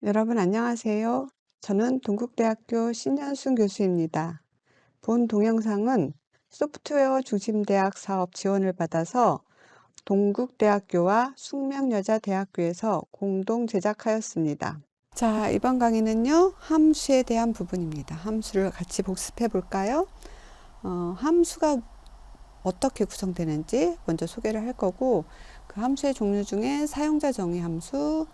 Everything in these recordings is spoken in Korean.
여러분 안녕하세요. 저는 동국대학교 신현순 교수입니다. 본 동영상은 소프트웨어 중심대학 사업 지원을 받아서 동국대학교와 숙명여자대학교에서 공동 제작하였습니다. 자, 이번 강의는요, 함수에 대한 부분입니다. 함수를 같이 복습해 볼까요? 함수가 어떻게 구성되는지 먼저 소개를 할 거고, 그 함수의 종류 중에 사용자 정의 함수,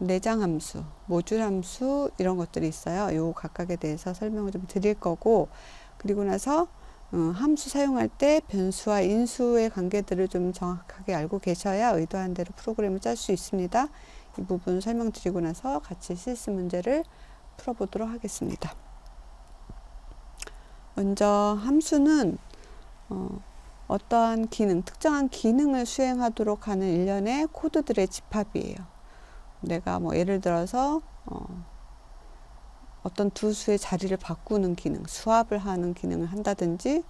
내장 함수, 모듈 함수 이런 것들이 있어요. 요 각각에 대해서 설명을 좀 드릴 거고, 그리고 나서 함수 사용할 때 변수와 인수의 관계들을 좀 정확하게 알고 계셔야 의도한 대로 프로그램을 짤 수 있습니다. 이 부분 설명드리고 나서 같이 실습 문제를 풀어보도록 하겠습니다. 먼저 함수는 어떠한 기능, 특정한 기능을 수행하도록 하는 일련의 코드들의 집합이에요. 내가 뭐 예를 들어서 어떤 두 수의 자리를 바꾸는 기능, 수합을 하는 기능을 한다든지,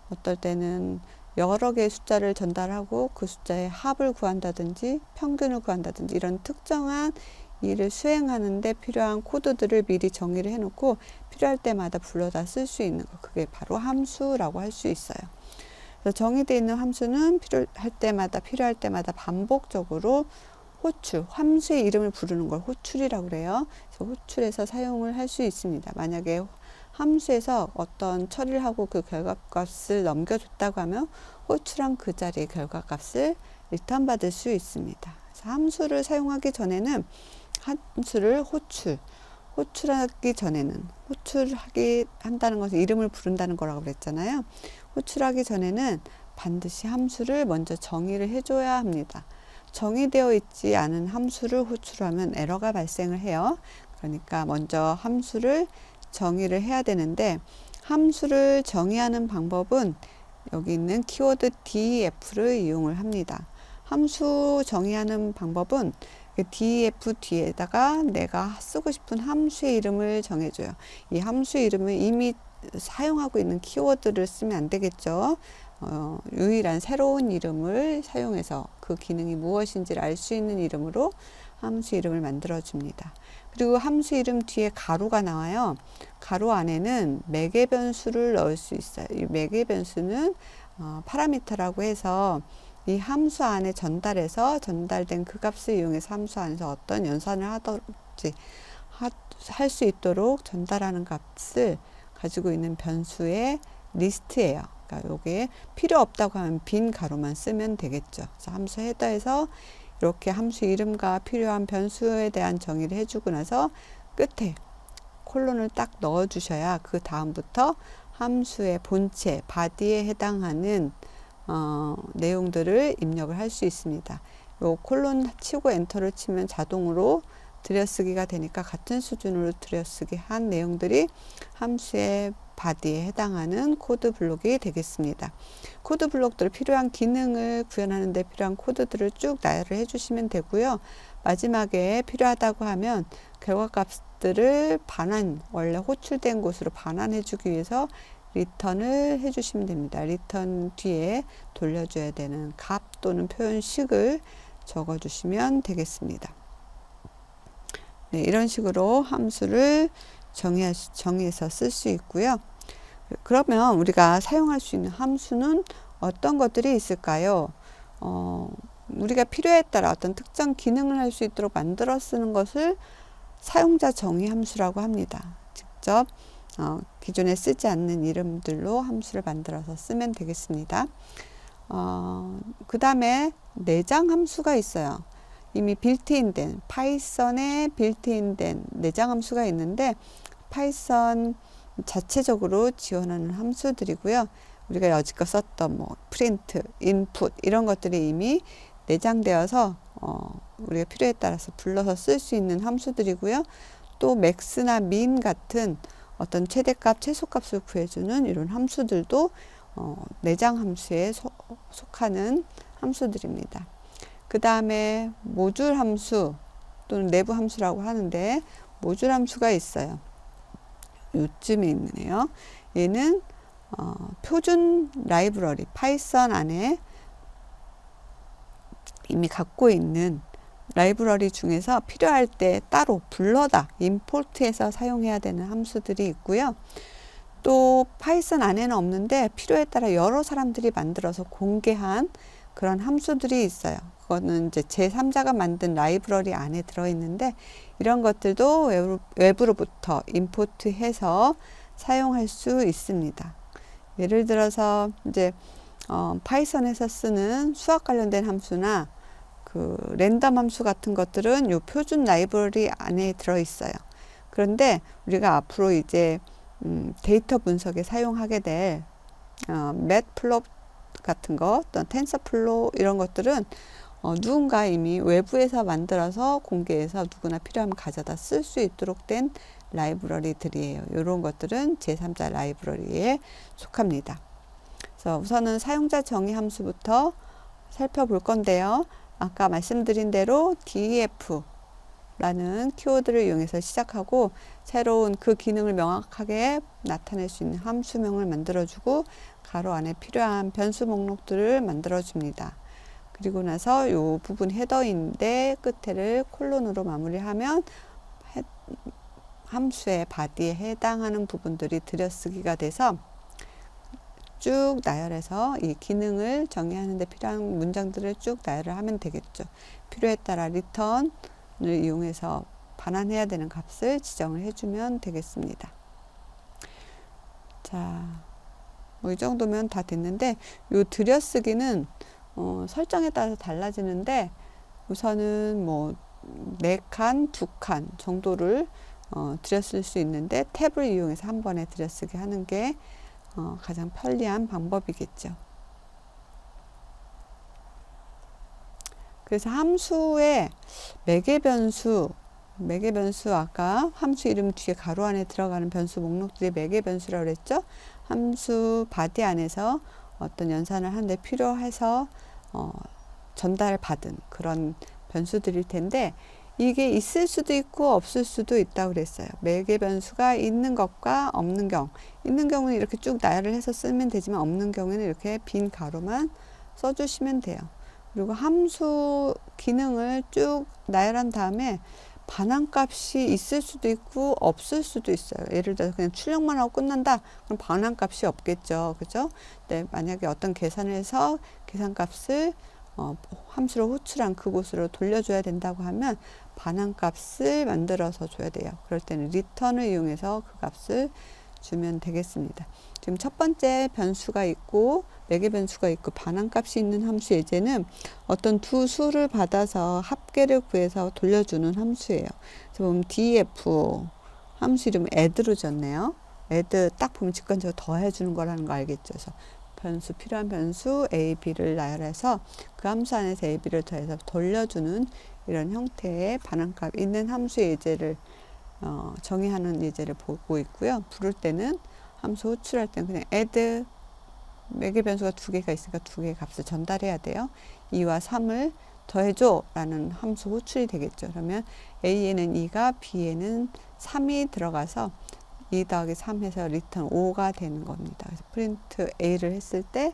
어떨 때는 여러 개의 숫자를 전달하고 그 숫자의 합을 구한다든지 평균을 구한다든지 이런 특정한 일을 수행하는데 필요한 코드들을 미리 정의를 해놓고 필요할 때마다 불러다 쓸 수 있는 거, 그게 바로 함수라고 할 수 있어요. 그래서 정의되어 있는 함수는 필요할 때마다 반복적으로 호출, 함수의 이름을 부르는 걸 호출이라고 그래요. 그래서 호출해서 사용을 할 수 있습니다. 만약에 함수에서 어떤 처리를 하고 그 결과값을 넘겨줬다고 하면 호출한 그 자리의 결과값을 리턴 받을 수 있습니다. 그래서 함수를 사용하기 전에는 함수를 호출하기 전에는 호출하기 한다는 것은 이름을 부른다는 거라고 그랬잖아요. 호출하기 전에는 반드시 함수를 먼저 정의를 해줘야 합니다. 정의되어 있지 않은 함수를 호출하면 에러가 발생을 해요. 그러니까 먼저 함수를 정의를 해야 되는데, 함수를 정의하는 방법은 여기 있는 키워드 def를 이용을 합니다. 함수 정의하는 방법은 def 뒤에다가 내가 쓰고 싶은 함수의 이름을 정해줘요. 이 함수의 이름은 이미 사용하고 있는 키워드를 쓰면 안 되겠죠. 유일한 새로운 이름을 사용해서 그 기능이 무엇인지를 알 수 있는 이름으로 함수 이름을 만들어 줍니다. 그리고 함수 이름 뒤에 가로가 나와요. 가로 안에는 매개 변수를 넣을 수 있어요. 이 매개 변수는 파라미터라고 해서 이 함수 안에 전달된 그 값을 이용해서 함수 안에서 어떤 연산을 하든지 할 수 있도록 전달하는 값을 가지고 있는 변수의 리스트예요. 그러니까 요게 필요 없다고 하면 빈 가로만 쓰면 되겠죠. 그래서 함수 헤더에서 이렇게 함수 이름과 필요한 변수에 대한 정의를 해주고 나서 끝에 콜론을 딱 넣어 주셔야 그 다음부터 함수의 본체, 바디에 해당하는 내용들을 입력을 할 수 있습니다. 요 콜론 치고 엔터를 치면 자동으로 들여쓰기가 되니까 같은 수준으로 들여쓰기 한 내용들이 함수의 바디에 해당하는 코드 블록이 되겠습니다. 코드 블록들을 필요한 기능을 구현하는 데 필요한 코드들을 쭉 나열을 해주시면 되고요. 마지막에 필요하다고 하면 결과값들을 원래 호출된 곳으로 반환해 주기 위해서 리턴을 해주시면 됩니다. 리턴 뒤에 돌려줘야 되는 값 또는 표현식을 적어주시면 되겠습니다. 네, 이런 식으로 함수를 정의해서 쓸 수 있고요. 그러면 우리가 사용할 수 있는 함수는 어떤 것들이 있을까요? 우리가 필요에 따라 어떤 특정 기능을 할 수 있도록 만들어 쓰는 것을 사용자 정의 함수라고 합니다. 직접 기존에 쓰지 않는 이름들로 함수를 만들어서 쓰면 되겠습니다. 그 다음에 내장 함수가 있어요. 이미 빌트인된 파이썬에 빌트인된 내장 함수가 있는데 파이썬 자체적으로 지원하는 함수들이고요. 우리가 여지껏 썼던 뭐 프린트, 인풋 이런 것들이 이미 내장되어서 우리가 필요에 따라서 불러서 쓸 수 있는 함수들이고요. 또 맥스나 민 같은 어떤 최대값, 최소값을 구해주는 이런 함수들도 내장 함수에 속하는 함수들입니다. 그 다음에 모듈 함수 또는 내부 함수라고 하는데, 모듈 함수가 있어요. 요쯤에 있네요. 얘는 표준 라이브러리 파이썬 안에 이미 갖고 있는 라이브러리 중에서 필요할 때 따로 불러다 임포트해서 사용해야 되는 함수들이 있고요. 또 파이썬 안에는 없는데 필요에 따라 여러 사람들이 만들어서 공개한 그런 함수들이 있어요. 그거는 이제 제3자가 만든 라이브러리 안에 들어있는데 이런 것들도 외부로부터 임포트해서 사용할 수 있습니다. 예를 들어서 이제 파이썬에서 쓰는 수학 관련된 함수나 그 랜덤 함수 같은 것들은 요 표준 라이브러리 안에 들어있어요. 그런데 우리가 앞으로 이제 데이터 분석에 사용하게 될 매트플롯 같은 것, 또 텐서플로우 이런 것들은 누군가 이미 외부에서 만들어서 공개해서 누구나 필요하면 가져다 쓸 수 있도록 된 라이브러리들이에요. 이런 것들은 제3자 라이브러리에 속합니다. 그래서 우선은 사용자 정의 함수부터 살펴볼 건데요. 아까 말씀드린 대로 def 라는 키워드를 이용해서 시작하고 새로운 그 기능을 명확하게 나타낼 수 있는 함수명을 만들어주고 가로 안에 필요한 변수 목록들을 만들어줍니다. 그리고 나서 이 부분 헤더인데 끝에를 콜론으로 마무리하면 함수의 바디에 해당하는 부분들이 들여쓰기가 돼서 쭉 나열해서 이 기능을 정의하는 데 필요한 문장들을 쭉 나열을 하면 되겠죠. 필요에 따라 리턴을 이용해서 반환해야 되는 값을 지정을 해주면 되겠습니다. 자, 뭐 이 정도면 다 됐는데 요 들여쓰기는 설정에 따라서 달라지는데 우선은 뭐 4칸, 2칸 정도를 들여쓸 수 있는데 탭을 이용해서 한 번에 들여쓰기 하는 게 가장 편리한 방법이겠죠. 그래서 함수의 매개변수 아까 함수 이름 뒤에 가로 안에 들어가는 변수 목록들이 매개변수라고 그랬죠. 함수 바디 안에서 어떤 연산을 하는데 필요해서 전달 받은 그런 변수들일 텐데 이게 있을 수도 있고 없을 수도 있다고 그랬어요. 매개 변수가 있는 것과 없는 경우, 있는 경우는 이렇게 쭉 나열을 해서 쓰면 되지만 없는 경우에는 이렇게 빈 가로만 써주시면 돼요. 그리고 함수 기능을 쭉 나열한 다음에 반환값이 있을 수도 있고 없을 수도 있어요. 예를 들어서 그냥 출력만 하고 끝난다. 그럼 반환값이 없겠죠. 그죠? 네, 만약에 어떤 계산을 해서 계산값을 함수로 호출한 그곳으로 돌려줘야 된다고 하면 반환값을 만들어서 줘야 돼요. 그럴 때는 return을 이용해서 그 값을 주면 되겠습니다. 지금 첫 번째 변수가 있고 매개 변수가 있고 반환값이 있는 함수 예제는 어떤 두 수를 받아서 합계를 구해서 돌려주는 함수예요. 그래서 보면 def 함수 이름 add로 줬네요. add 딱 보면 직관적으로 더해주는 거라는 거 알겠죠? 그래서 변수 필요한 변수 a, b를 나열해서 그 함수 안에서 a, b를 더해서 돌려주는 이런 형태의 반환값 있는 함수 예제를 정의하는 예제를 보고 있고요. 부를 때는 함수 호출할 때는 그냥 add 매개 변수가 2개가 있으니까 2개의 값을 전달해야 돼요. 2와 3을 더해줘 라는 함수 호출이 되겠죠. 그러면 a에는 2가 b에는 3이 들어가서 2 더하기 3 해서 리턴 5가 되는 겁니다. 그래서 프린트 a를 했을 때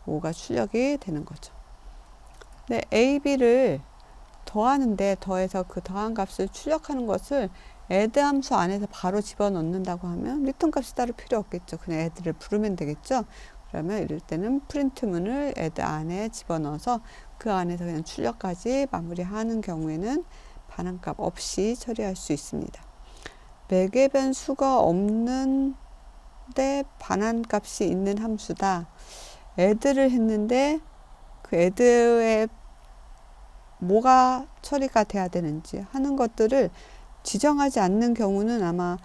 5가 출력이 되는 거죠. 네, a, b를 더하는데 더해서 그 더한 값을 출력하는 것을 add 함수 안에서 바로 집어넣는다고 하면 리턴 값이 따로 필요 없겠죠. 그냥 add를 부르면 되겠죠. 그러면 이럴 때는 프린트문을 add 안에 집어넣어서 그 안에서 그냥 출력까지 마무리하는 경우에는 반환값 없이 처리할 수 있습니다. 매개 변수가 없는데 반환값이 있는 함수다. add를 했는데 그 add에 뭐가 처리가 돼야 되는지 하는 것들을 지정하지 않는 경우는 아마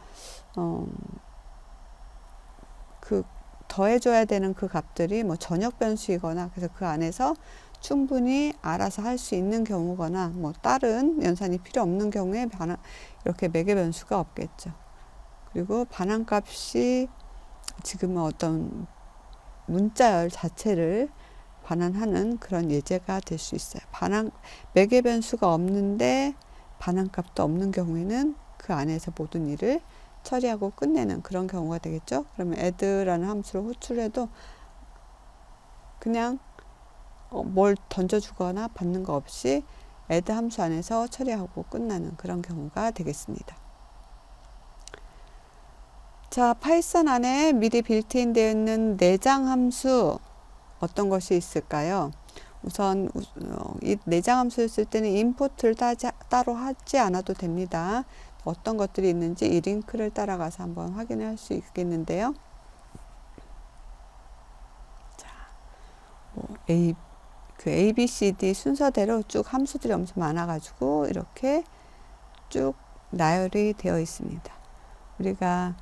그 더해줘야 되는 그 값들이 뭐 전역 변수이거나 그래서 그 안에서 충분히 알아서 할 수 있는 경우거나 뭐 다른 연산이 필요 없는 경우에 이렇게 매개 변수가 없겠죠. 그리고 반환값이 지금은 어떤 문자열 자체를 반환하는 그런 예제가 될 수 있어요. 매개 변수가 없는데 반환값도 없는 경우에는 그 안에서 모든 일을 처리하고 끝내는 그런 경우가 되겠죠. 그러면 add라는 함수를 호출해도 그냥 뭘 던져주거나 받는 거 없이 add 함수 안에서 처리하고 끝나는 그런 경우가 되겠습니다. 자, 파이썬 안에 미리 빌트인 되어 있는 내장 함수 어떤 것이 있을까요? 우선 이 내장 함수를 쓸 때는 임포트를 따로 하지 않아도 됩니다. 어떤 것들이 있는지 이 링크를 따라가서 한번 확인할 수 있겠는데요. 자, A, B, C, D 순서대로 쭉 함수들이 엄청 많아가지고 이렇게 쭉 나열이 되어 있습니다. 우리가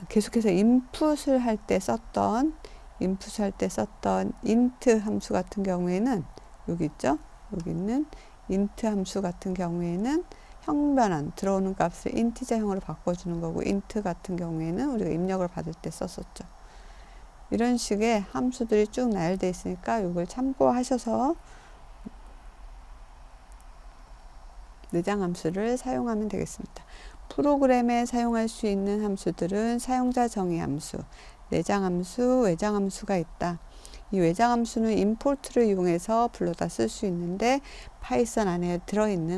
계속해서 인풋을 할 때 썼던 int 함수 같은 경우에는 여기 있죠. 여기 있는 int 함수 같은 경우에는 형 변환 들어오는 값을 인티저형으로 바꿔주는 거고 int 같은 경우에는 우리가 입력을 받을 때 썼었죠. 이런 식의 함수들이 쭉 나열되어 있으니까 이걸 참고하셔서 내장 함수를 사용하면 되겠습니다. 프로그램에 사용할 수 있는 함수들은 사용자 정의 함수, 내장 함수, 외장 함수가 있다. 이 외장 함수는 임포트를 이용해서 불러다 쓸 수 있는데 파이썬 안에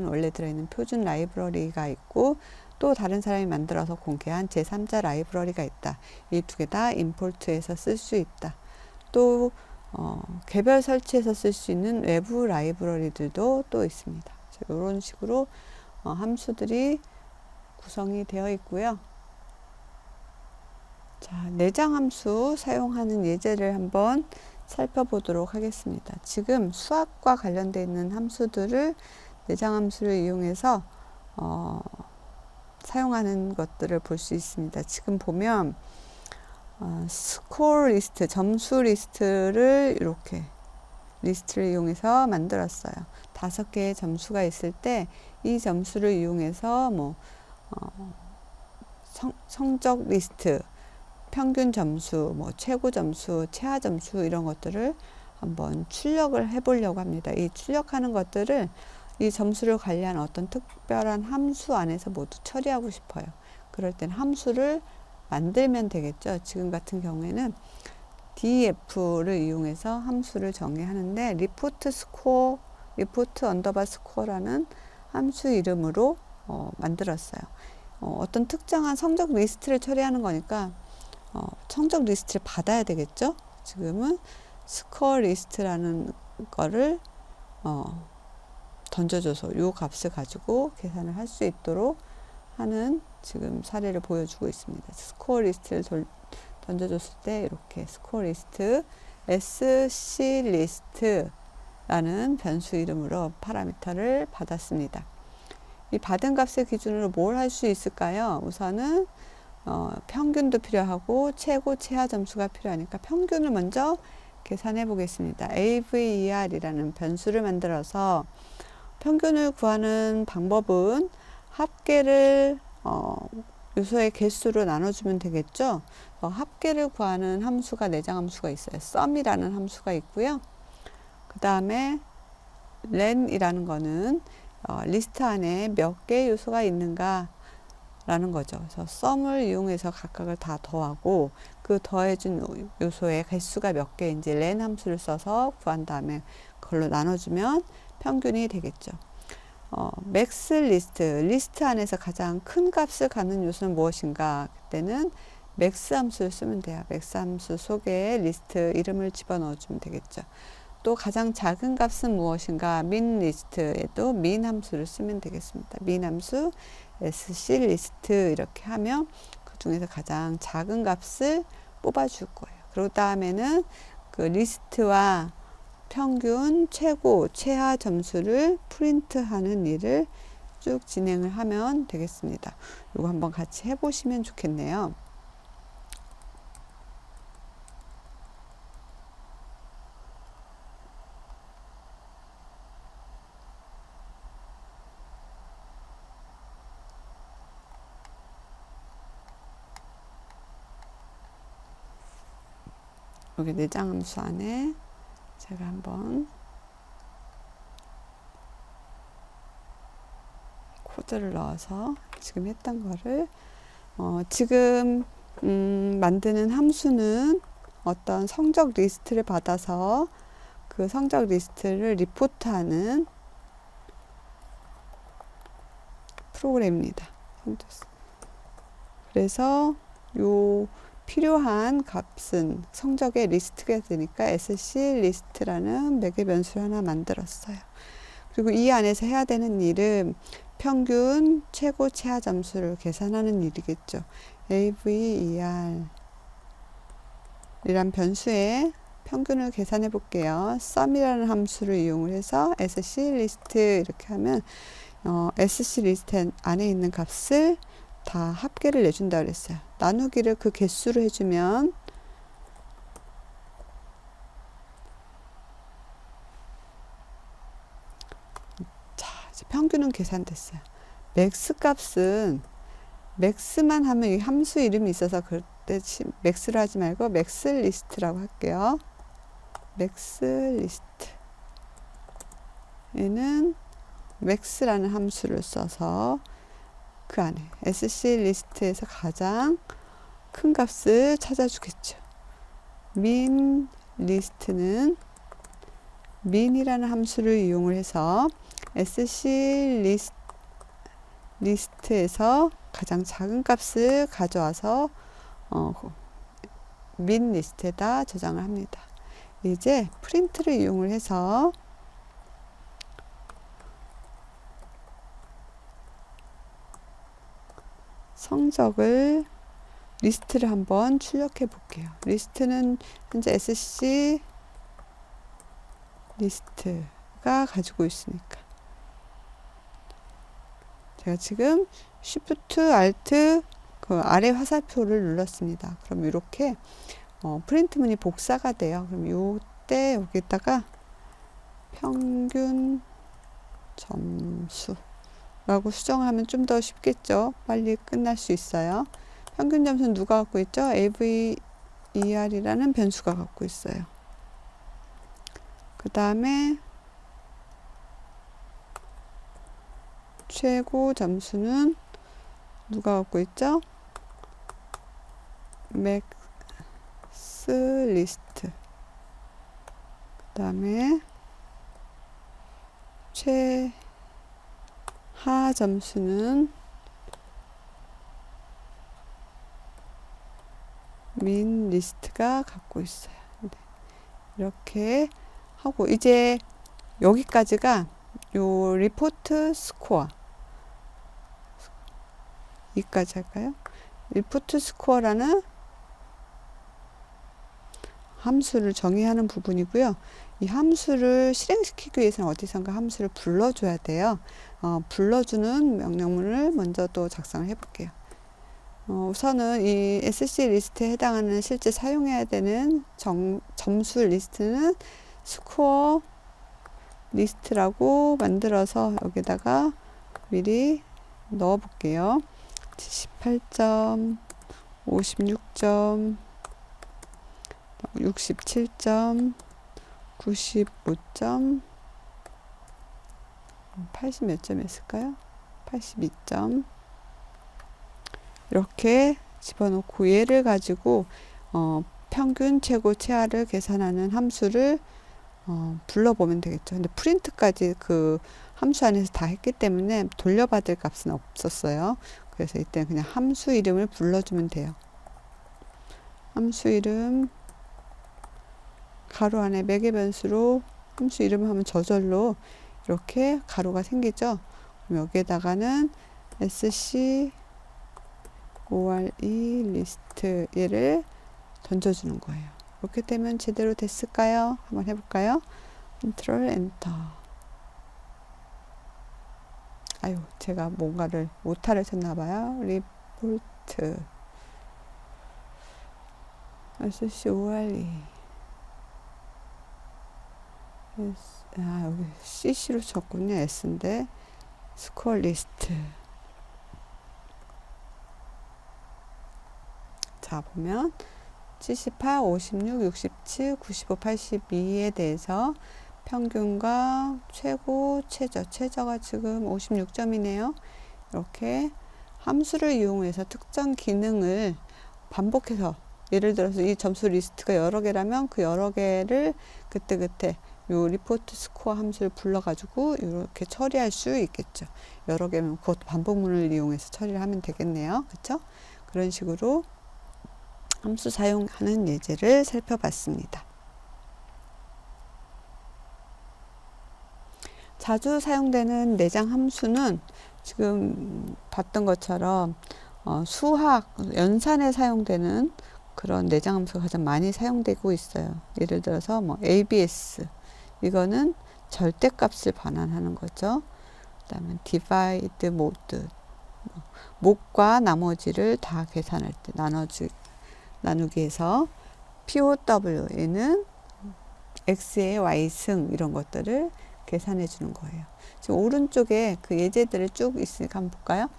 원래 들어있는 표준 라이브러리가 있고 또 다른 사람이 만들어서 공개한 제3자 라이브러리가 있다. 이 두 개 다 임포트해서 쓸 수 있다. 또 개별 설치해서 쓸 수 있는 외부 라이브러리들도 또 있습니다. 이런 식으로 함수들이 구성이 되어 있고요. 자, 내장 함수 사용하는 예제를 한번 살펴보도록 하겠습니다. 지금 수학과 관련되어 있는 함수들을 내장 함수를 이용해서 사용하는 것들을 볼 수 있습니다. 지금 보면 스코어 리스트, 점수 리스트를 이렇게 리스트를 이용해서 만들었어요. 5개의 점수가 있을 때 이 점수를 이용해서 성적 리스트, 평균 점수, 최고 점수, 최하 점수 이런 것들을 한번 출력을 해보려고 합니다. 이 출력하는 것들을 이 점수를 관리한 어떤 특별한 함수 안에서 모두 처리하고 싶어요. 그럴 땐 함수를 만들면 되겠죠. 지금 같은 경우에는 def를 이용해서 함수를 정의하는데 report 언더바 스코어라는 함수 이름으로 만들었어요. 어떤 특정한 성적 리스트를 처리하는 거니까 성적 리스트를 받아야 되겠죠. 지금은 스코어 리스트라는 거를 던져줘서 요 값을 가지고 계산을 할 수 있도록 하는 지금 사례를 보여주고 있습니다. 스코어 리스트를 던져줬을 때 이렇게 스코어 리스트 sc 리스트라는 변수 이름으로 파라미터를 받았습니다. 이 받은 값을 기준으로 뭘 할 수 있을까요? 우선은 평균도 필요하고 최고 최하 점수가 필요하니까 평균을 먼저 계산해 보겠습니다. aver이라는 변수를 만들어서 평균을 구하는 방법은 합계를 요소의 개수로 나눠주면 되겠죠. 합계를 구하는 함수가 내장 함수가 있어요. sum이라는 함수가 있고요. 그 다음에 len이라는 거는 리스트 안에 몇 개의 요소가 있는가 라는 거죠. 그래서 sum을 이용해서 각각을 다 더하고 그 더해준 요소의 개수가 몇 개인지 len 함수를 써서 구한 다음에 그걸로 나눠주면 평균이 되겠죠. 맥스 리스트 안에서 가장 큰 값을 갖는 요소는 무엇인가? 그때는 맥스 함수를 쓰면 돼요. 맥스 함수 속에 리스트 이름을 집어넣어 주면 되겠죠. 또 가장 작은 값은 무엇인가? 민 리스트에도 민 함수를 쓰면 되겠습니다. 민 함수 sc 리스트 이렇게 하면 그 중에서 가장 작은 값을 뽑아 줄 거예요. 그리고 다음에는 그 리스트와 평균, 최고, 최하 점수를 프린트하는 일을 쭉 진행을 하면 되겠습니다. 이거 한번 같이 해보시면 좋겠네요. 여기 내장 함수 안에 제가 한번 코드를 넣어서 지금 했던 거를 지금 만드는 함수는 어떤 성적 리스트를 받아서 그 성적 리스트를 리포트하는 프로그램입니다. 그래서 요 필요한 값은 성적의 리스트가 되니까 sc 리스트라는 매개 변수를 하나 만들었어요. 그리고 이 안에서 해야 되는 일은 평균 최고 최하 점수를 계산하는 일이겠죠. AVER 이란 변수에 평균을 계산해 볼게요. sum이라는 함수를 이용을 해서 sc 리스트 이렇게 하면 sc 리스트 안에 있는 값을 다 합계를 내준다 그랬어요. 나누기를 그 개수로 해주면 자, 이제 평균은 계산됐어요. 맥스 값은 맥스만 하면 이 함수 이름이 있어서 그때 맥스로 하지 말고 맥스 리스트라고 할게요. 맥스 리스트 얘는 맥스라는 함수를 써서 그 안에 sc 리스트에서 가장 큰 값을 찾아주겠죠. min 리스트는 min이라는 함수를 이용을 해서 sc 리스트에서 가장 작은 값을 가져와서 min 리스트에다 저장을 합니다. 이제 프린트를 이용을 해서 성적을 리스트를 한번 출력해 볼게요. 리스트는 현재 sc 리스트가 가지고 있으니까 제가 지금 Shift Alt 그 아래 화살표를 눌렀습니다. 그럼 이렇게 프린트 문이 복사가 돼요. 그럼 요때 여기다가 평균 점수 라고 수정하면 좀 더 쉽겠죠. 빨리 끝날 수 있어요. 평균 점수는 누가 갖고 있죠? AVER이라는 변수가 갖고 있어요. 그 다음에 최고 점수는 누가 갖고 있죠? 맥스 리스트. 그 다음에 최하 점수는 min 리스트가 갖고 있어요. 네. 이렇게 하고 이제 여기까지가 요 리포트 스코어 여기까지 할까요? 리포트 스코어라는 함수를 정의하는 부분이고요. 이 함수를 실행시키기 위해서는 어디선가 함수를 불러줘야 돼요. 불러주는 명령문을 먼저 또 작성을 해볼게요. 우선은 이 sc 리스트에 해당하는 실제 사용해야 되는 점수 리스트는 스코어 리스트라고 만들어서 여기다가 미리 넣어 볼게요. 78점, 56점, 67점, 95점, 80 몇 점이었을까요? 82점. 이렇게 집어넣고 얘를 가지고 평균 최고 최하를 계산하는 함수를 불러보면 되겠죠. 근데 프린트까지 그 함수 안에서 다 했기 때문에 돌려받을 값은 없었어요. 그래서 이때는 그냥 함수 이름을 불러주면 돼요. 함수 이름 가로 안에 매개 변수로 함수 이름을 하면 저절로 이렇게 가로가 생기죠. 그럼 여기에다가는 sc ore 리스트 얘를 던져주는 거예요. 이렇게 되면 제대로 됐을까요? 한번 해볼까요? 컨트롤 엔터. 아유, 제가 뭔가를 오타를 쳤나봐요. 리포트 sc ore 여기 cc로 쳤군요. s인데 스코어 리스트. 자, 보면 78, 56, 67, 95, 82에 대해서 평균과 최고, 최저가 지금 56점이네요. 이렇게 함수를 이용해서 특정 기능을 반복해서 예를 들어서 이 점수 리스트가 여러 개라면 그 여러 개를 그때그때 요 리포트 스코어 함수를 불러가지고 이렇게 처리할 수 있겠죠. 여러 개면 그것도 반복문을 이용해서 처리를 하면 되겠네요. 그렇죠? 그런 식으로 함수 사용하는 예제를 살펴봤습니다. 자주 사용되는 내장 함수는 지금 봤던 것처럼 수학, 연산에 사용되는 그런 내장 함수가 가장 많이 사용되고 있어요. 예를 들어서 뭐 ABS, 이거는 절대값을 반환하는 거죠. 그 다음에 divide mode, 목과 나머지를 다 계산할 때 나누기 해서 POW에는 X의 Y승 이런 것들을 계산해 주는 거예요. 지금 오른쪽에 그 예제들을 쭉 있으니까 한번 볼까요?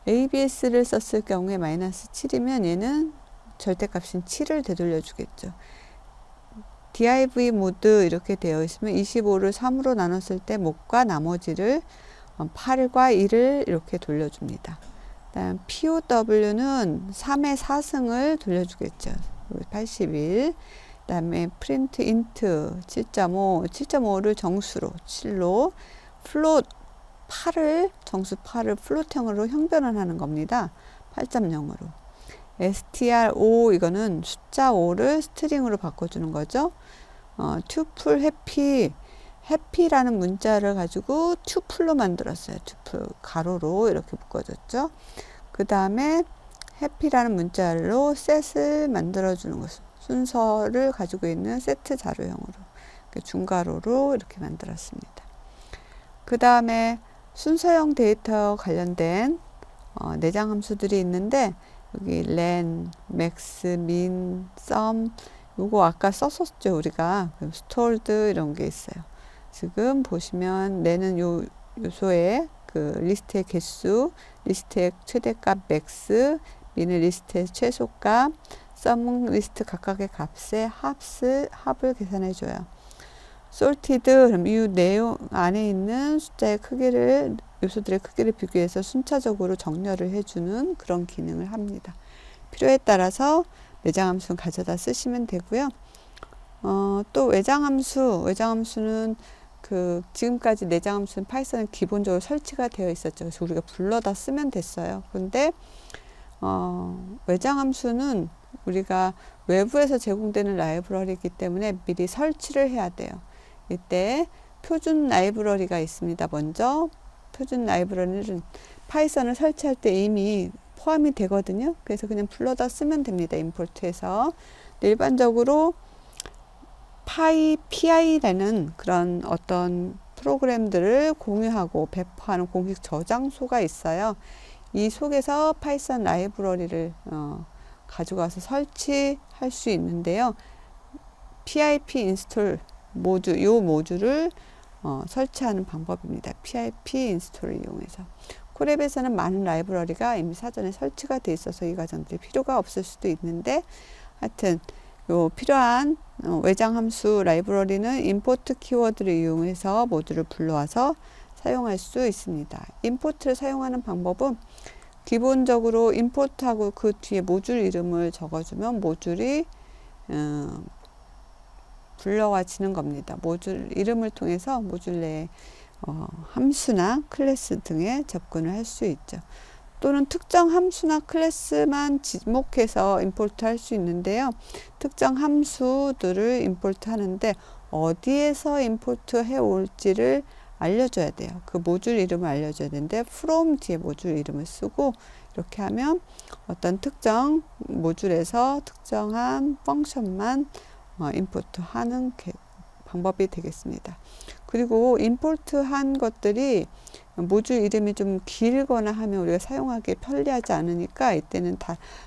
ABS를 썼을 경우에 마이너스 7이면 얘는 절대값인 7을 되돌려 주겠죠. div 모드 이렇게 되어 있으면 25를 3으로 나눴을 때 목과 나머지를 8과 1을 이렇게 돌려줍니다. 다음 POW는 3의 4승을 돌려주겠죠. 81. 그 다음에 print int 7.5, 7.5를 정수로 7로 float 8을 정수 8을 플롯형으로 형변환하는 겁니다. 8.0으로. str5 이거는 숫자 5를 스트링으로 바꿔주는 거죠. tuple happy라는 문자를 가지고 tuple로 만들었어요. tuple 가로로 이렇게 묶어줬죠. 그 다음에 happy라는 문자로 set을 만들어주는 것은 순서를 가지고 있는 세트 자료형으로 중괄호로 이렇게 만들었습니다. 그 다음에 순서형 데이터 관련된 내장 함수들이 있는데 여기 len, max, min, sum 요거 아까 썼었죠 우리가. stored 이런 게 있어요. 지금 보시면 len은 요 요소의 그 리스트의 개수, 리스트의 최대값 max, min은 리스트의 최소값, sum은 리스트 각각의 값의 합을 계산해 줘요. sorted 그럼 이 내용 안에 있는 숫자의 크기를 요소들의 크기를 비교해서 순차적으로 정렬을 해주는 그런 기능을 합니다. 필요에 따라서 내장함수는 가져다 쓰시면 되고요. 또 외장함수는 그 지금까지 내장함수는 파이썬은 기본적으로 설치가 되어 있었죠. 그래서 우리가 불러다 쓰면 됐어요. 근데 외장함수는 우리가 외부에서 제공되는 라이브러리이기 때문에 미리 설치를 해야 돼요. 이때 표준 라이브러리가 있습니다. 먼저 표준 라이브러리는 파이썬을 설치할 때 이미 포함이 되거든요. 그래서 그냥 불러다 쓰면 됩니다. 임포트해서. 일반적으로 PI라는 그런 어떤 프로그램들을 공유하고 배포하는 공식 저장소가 있어요. 이 속에서 파이썬 라이브러리를 가져가서 설치할 수 있는데요. pip 인스톨 모듈, 요 모듈을 설치하는 방법입니다. pip 인스톨을 이용해서. 콜앱에서는 많은 라이브러리가 이미 사전에 설치가 돼 있어서 이 과정들이 필요가 없을 수도 있는데, 하여튼 요 필요한 외장 함수 라이브러리는 임포트 키워드를 이용해서 모듈을 불러와서 사용할 수 있습니다. 임포트를 사용하는 방법은 기본적으로 임포트하고 그 뒤에 모듈 이름을 적어주면 모듈이 불러와지는 겁니다. 모듈 이름을 통해서 모듈 내에 함수나 클래스 등에 접근을 할 수 있죠. 또는 특정 함수나 클래스만 지목해서 임포트 할 수 있는데요. 특정 함수들을 임포트 하는데 어디에서 임포트 해 올지를 알려줘야 돼요. 그 모듈 이름을 알려줘야 되는데 from 뒤에 모듈 이름을 쓰고 이렇게 하면 어떤 특정 모듈에서 특정한 펑션만 임포트 하는 방법이 되겠습니다. 그리고 임포트 한 것들이 모듈 이름이 좀 길거나 하면 우리가 사용하기 편리하지 않으니까 이때는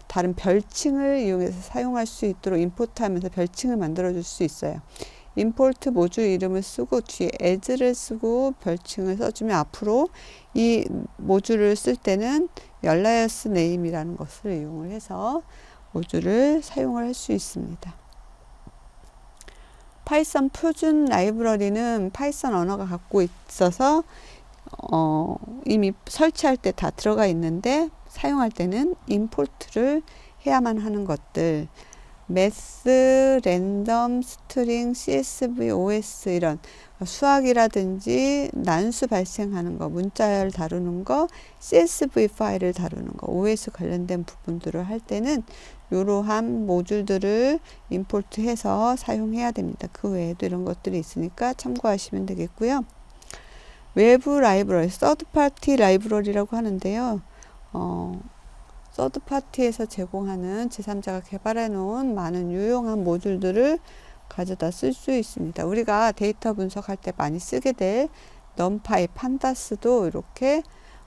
다른 별칭을 이용해서 사용할 수 있도록 임포트 하면서 별칭을 만들어 줄 수 있어요. 임포트 모듈 이름을 쓰고 뒤에 as를 쓰고 별칭을 써주면 앞으로 이 모듈을 쓸 때는 alias name이라는 것을 이용을 해서 모듈을 사용을 할 수 있습니다. 파이썬 표준 라이브러리는 파이썬 언어가 갖고 있어서 이미 설치할 때 다 들어가 있는데 사용할 때는 임포트를 해야만 하는 것들. 매스, 랜덤, 스트링, CSV, OS 이런 수학이라든지 난수 발생하는 거, 문자열 다루는 거, CSV 파일을 다루는 거, OS 관련된 부분들을 할 때는 이러한 모듈들을 임포트해서 사용해야 됩니다. 그 외에도 이런 것들이 있으니까 참고하시면 되겠고요. 외부 라이브러리, 서드 파티 라이브러리라고 하는데요. 서드 파티에서 제공하는 제3자가 개발해 놓은 많은 유용한 모듈들을 가져다 쓸 수 있습니다. 우리가 데이터 분석할 때 많이 쓰게 될 넘파이, 판다스도 이렇게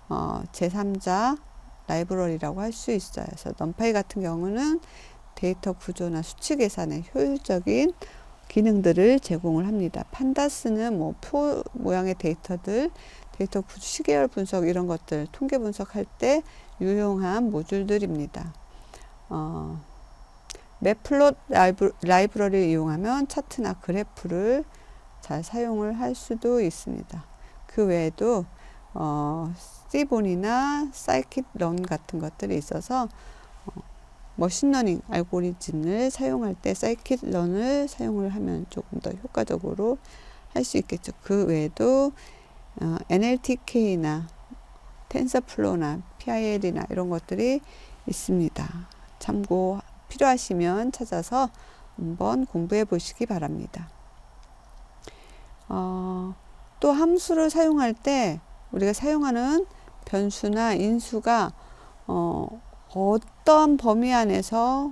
제3자 라이브러리라고 할 수 있어요. 그래서 넘파이 같은 경우는 데이터 구조나 수치 계산에 효율적인 기능들을 제공을 합니다. 판다스는 뭐 표 모양의 데이터들, 데이터 구조, 시계열 분석 이런 것들, 통계 분석할 때 유용한 모듈들입니다. 매플롯 라이브러리를 이용하면 차트나 그래프를 잘 사용을 할 수도 있습니다. 그 외에도 시본이나 사이킷런 같은 것들이 있어서 머신러닝 알고리즘을 사용할 때 사이킷런을 사용을 하면 조금 더 효과적으로 할 수 있겠죠. 그 외에도 NLTK나 텐서플로우나 PIL이나 이런 것들이 있습니다. 참고 필요하시면 찾아서 한번 공부해 보시기 바랍니다. 또 함수를 사용할 때 우리가 사용하는 변수나 인수가 어떤 범위 안에서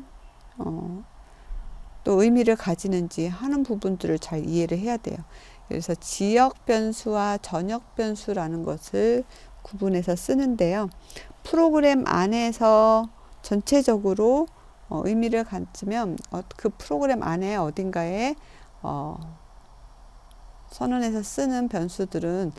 또 의미를 가지는지 하는 부분들을 잘 이해를 해야 돼요. 그래서 지역 변수와 전역 변수라는 것을 구분해서 쓰는데요. 프로그램 안에서 전체적으로 의미를 가지면 그 프로그램 안에 어딘가에 선언해서 쓰는 변수들은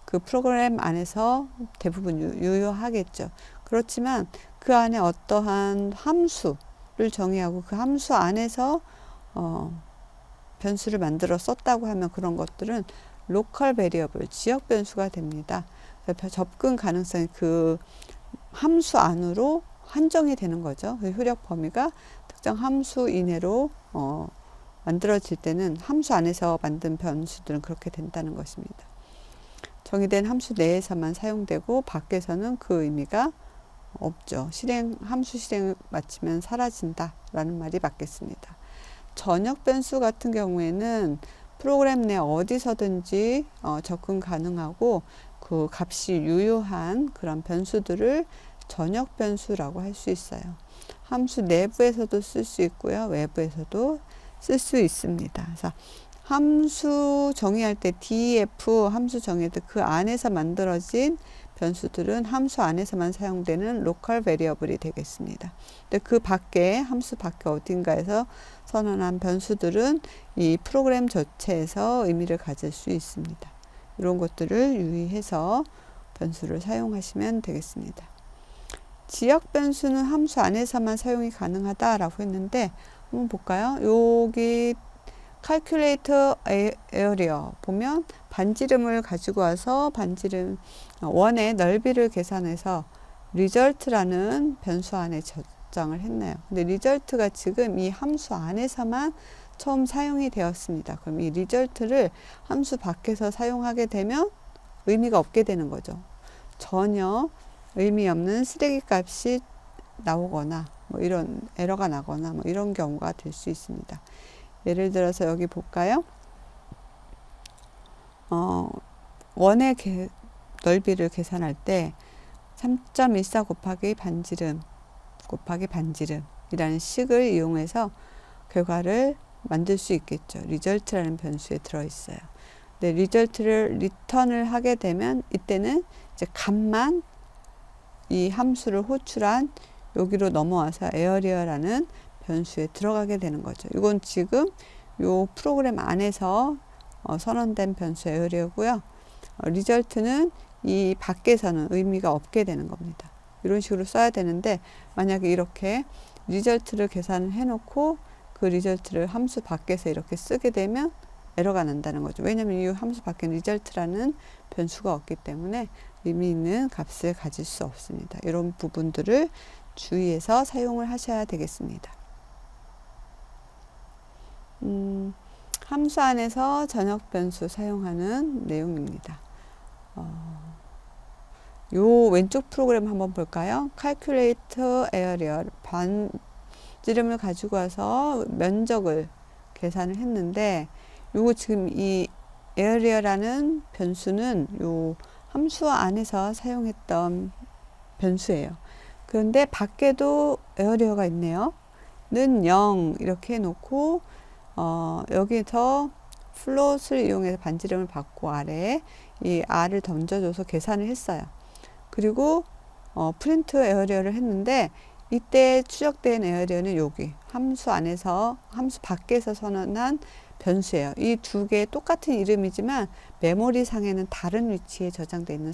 그 프로그램 안에서 대부분 유효하겠죠. 그렇지만 그 안에 어떠한 함수를 정의하고 그 함수 안에서 변수를 만들어 썼다고 하면 그런 것들은 로컬 베리어블, 지역 변수가 됩니다. 접근 가능성이 그 함수 안으로 한정이 되는 거죠. 그 효력 범위가 특정 함수 이내로 만들어질 때는 함수 안에서 만든 변수들은 그렇게 된다는 것입니다. 정의된 함수 내에서만 사용되고 밖에서는 그 의미가 없죠. 함수 실행을 마치면 사라진다라는 말이 맞겠습니다. 전역 변수 같은 경우에는 프로그램 내 어디서든지 접근 가능하고 그 값이 유효한 그런 변수들을 전역 변수라고 할 수 있어요. 함수 내부에서도 쓸 수 있고요. 외부에서도 쓸 수 있습니다. 그래서 함수 정의할 때 def 함수 정의할 때 그 안에서 만들어진 변수들은 함수 안에서만 사용되는 로컬 베리어블이 되겠습니다. 근데 그 밖에 함수 밖에 어딘가에서 선언한 변수들은 이 프로그램 전체에서 의미를 가질 수 있습니다. 이런 것들을 유의해서 변수를 사용하시면 되겠습니다. 지역 변수는 함수 안에서만 사용이 가능하다라고 했는데 한번 볼까요? 여기 calculator area 보면 반지름을 가지고 와서 반지름 원의 넓이를 계산해서 result라는 변수 안에 저장을 했네요. 근데 result가 지금 이 함수 안에서만 처음 사용이 되었습니다. 그럼 이 result를 함수 밖에서 사용하게 되면 의미가 없게 되는 거죠. 전혀 의미 없는 쓰레기 값이 나오거나 뭐 이런 에러가 나거나 뭐 이런 경우가 될 수 있습니다. 예를 들어서 여기 볼까요? 원의 넓이를 계산할 때 3.14 곱하기 반지름 곱하기 반지름이라는 식을 이용해서 결과를 만들 수 있겠죠. result라는 변수에 들어있어요. 근데 result를 리턴을 하게 되면 이때는 이제 값만 이 함수를 호출한 여기로 넘어와서 area라는 변수에 들어가게 되는 거죠. 이건 지금 요 프로그램 안에서 선언된 변수 area고요. result는 이 밖에서는 의미가 없게 되는 겁니다. 이런 식으로 써야 되는데 만약에 이렇게 result를 계산을 해놓고 그 result를 함수 밖에서 이렇게 쓰게 되면 에러가 난다는 거죠. 왜냐하면 이 함수 밖에 result라는 변수가 없기 때문에 의미 있는 값을 가질 수 없습니다. 이런 부분들을 주의해서 사용을 하셔야 되겠습니다. 함수 안에서 전역 변수 사용하는 내용입니다. 요 왼쪽 프로그램 한번 볼까요? Calculate Area 반지름을 가지고 와서 면적을 계산을 했는데, 요거 지금 이 area라는 변수는 요 함수 안에서 사용했던 변수예요. 그런데 밖에도 area가 있네요. 는 0 이렇게 해놓고 여기서 플롯을 이용해서 반지름을 받고 아래에 이 r을 던져줘서 계산을 했어요. 그리고 프린트 에어리어를 했는데, 이때 추적된 에어리어는 여기 함수 안에서 함수 밖에서 선언한 변수예요. 이 두 개 똑같은 이름이지만 메모리 상에는 다른 위치에 저장되어 있는